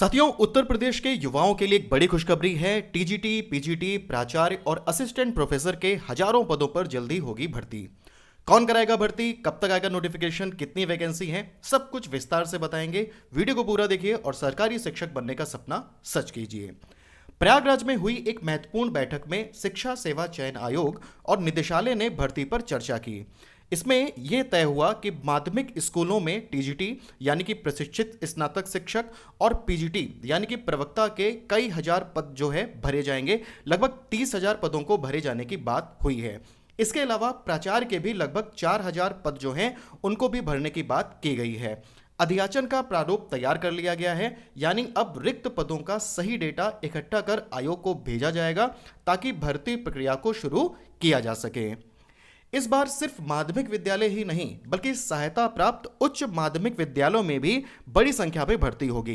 साथियों, उत्तर प्रदेश के युवाओं के लिए एक बड़ी खुशखबरी है। टीजीटी, पीजीटी, प्राचार्य और असिस्टेंट प्रोफेसर के हजारों पदों पर जल्दी होगी भर्ती। कौन कराएगा भर्ती, कब तक आएगा नोटिफिकेशन, कितनी वैकेंसी है, सब कुछ विस्तार से बताएंगे। वीडियो को पूरा देखिए और सरकारी शिक्षक बनने का सपना सच कीजिए। प्रयागराज में हुई एक महत्वपूर्ण बैठक में शिक्षा सेवा चयन आयोग और निदेशालय ने भर्ती पर चर्चा की। इसमें यह तय हुआ कि माध्यमिक स्कूलों में टीजीटी यानी कि प्रशिक्षित स्नातक शिक्षक और पीजीटी यानी कि प्रवक्ता के कई हजार पद जो है भरे जाएंगे। लगभग 30,000 पदों को भरे जाने की बात हुई है। इसके अलावा प्राचार्य के भी लगभग 4,000 पद जो हैं उनको भी भरने की बात की गई है। अधियाचन का प्रारूप तैयार कर लिया गया है, यानी अब रिक्त पदों का सही डेटा इकट्ठा कर आयोग को भेजा जाएगा ताकि भर्ती प्रक्रिया को शुरू किया जा सके। इस बार सिर्फ माध्यमिक विद्यालय ही नहीं बल्कि सहायता प्राप्त उच्च माध्यमिक विद्यालयों में भी बड़ी संख्या में भर्ती होगी।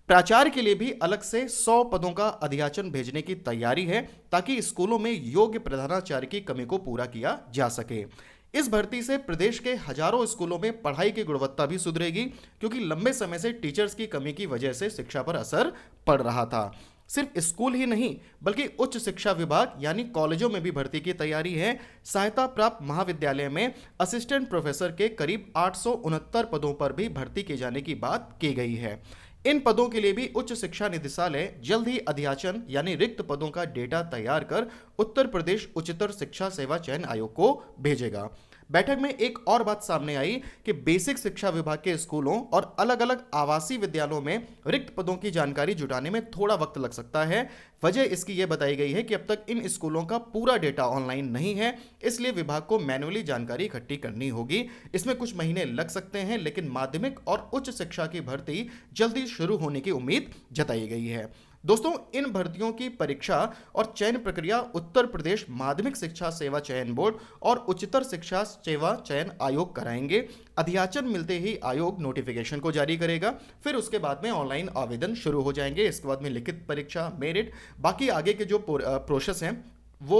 प्राचार्य के लिए भी अलग से 100 पदों का अधियाचन भेजने की तैयारी है ताकि स्कूलों में योग्य प्रधानाचार्य की कमी को पूरा किया जा सके। इस भर्ती से प्रदेश के हजारों स्कूलों में पढ़ाई की गुणवत्ता भी सुधरेगी, क्योंकि लंबे समय से टीचर्स की कमी की वजह से शिक्षा पर असर पड़ रहा था। सिर्फ स्कूल ही नहीं बल्कि उच्च शिक्षा विभाग यानी कॉलेजों में भी भर्ती की तैयारी है। सहायता प्राप्त महाविद्यालय में असिस्टेंट प्रोफेसर के करीब 869 पदों पर भी भर्ती किए जाने की बात की गई है। इन पदों के लिए भी उच्च शिक्षा निदेशालय जल्द ही अधियाचन यानी रिक्त पदों का डेटा तैयार कर उत्तर प्रदेश उच्चतर शिक्षा सेवा चयन आयोग को भेजेगा। बैठक में एक और बात सामने आई कि बेसिक शिक्षा विभाग के स्कूलों और अलग अलग आवासीय विद्यालयों में रिक्त पदों की जानकारी जुटाने में थोड़ा वक्त लग सकता है। वजह इसकी यह बताई गई है कि अब तक इन स्कूलों का पूरा डेटा ऑनलाइन नहीं है, इसलिए विभाग को मैन्युअली जानकारी इकट्ठी करनी होगी। इसमें कुछ महीने लग सकते हैं, लेकिन माध्यमिक और उच्च शिक्षा की भर्ती जल्दी शुरू होने की उम्मीद जताई गई है। दोस्तों, इन भर्तियों की परीक्षा और चयन प्रक्रिया उत्तर प्रदेश माध्यमिक शिक्षा सेवा चयन बोर्ड और उच्चतर शिक्षा सेवा चयन आयोग कराएंगे। अधियाचन मिलते ही आयोग नोटिफिकेशन को जारी करेगा, फिर उसके बाद में ऑनलाइन आवेदन शुरू हो जाएंगे। इसके बाद में लिखित परीक्षा, मेरिट, बाकी आगे के जो प्रोसेस हैं वो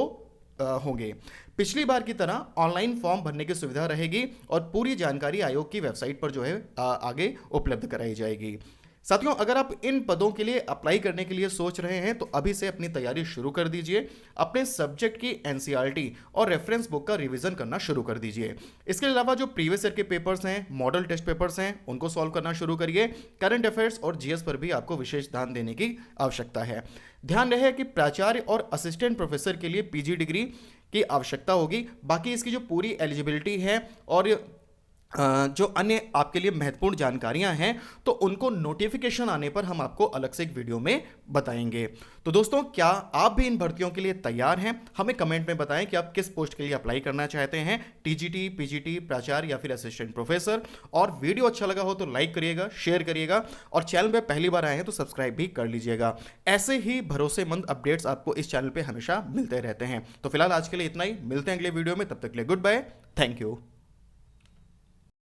होंगे। पिछली बार की तरह ऑनलाइन फॉर्म भरने की सुविधा रहेगी और पूरी जानकारी आयोग की वेबसाइट पर जो है आगे उपलब्ध कराई जाएगी। साथियों, अगर आप इन पदों के लिए अप्लाई करने के लिए सोच रहे हैं तो अभी से अपनी तैयारी शुरू कर दीजिए। अपने सब्जेक्ट की एनसीईआरटी और रेफरेंस बुक का रिवीजन करना शुरू कर दीजिए। इसके अलावा जो प्रीवियस ईयर के पेपर्स हैं, मॉडल टेस्ट पेपर्स हैं, उनको सॉल्व करना शुरू करिए। करंट अफेयर्स और जीएस पर भी आपको विशेष ध्यान देने की आवश्यकता है। ध्यान रहे कि प्राचार्य और असिस्टेंट प्रोफेसर के लिए पीजी डिग्री की आवश्यकता होगी। बाकी इसकी जो पूरी एलिजिबिलिटी है और जो अन्य आपके लिए महत्वपूर्ण जानकारियां हैं तो उनको नोटिफिकेशन आने पर हम आपको अलग से एक वीडियो में बताएंगे। तो दोस्तों, क्या आप भी इन भर्तियों के लिए तैयार हैं? हमें कमेंट में बताएं कि आप किस पोस्ट के लिए अप्लाई करना चाहते हैं, टीजीटी, पीजीटी, प्राचार्य या फिर असिस्टेंट प्रोफेसर। और वीडियो अच्छा लगा हो तो लाइक करिएगा, शेयर करिएगा और चैनल पर पहली बार आए हैं तो सब्सक्राइब भी कर लीजिएगा। ऐसे ही भरोसेमंद अपडेट्स आपको इस चैनल पर हमेशा मिलते रहते हैं। तो फिलहाल आज के लिए इतना ही, मिलते हैं अगले वीडियो में। तब तक के लिए गुड बाय, थैंक यू।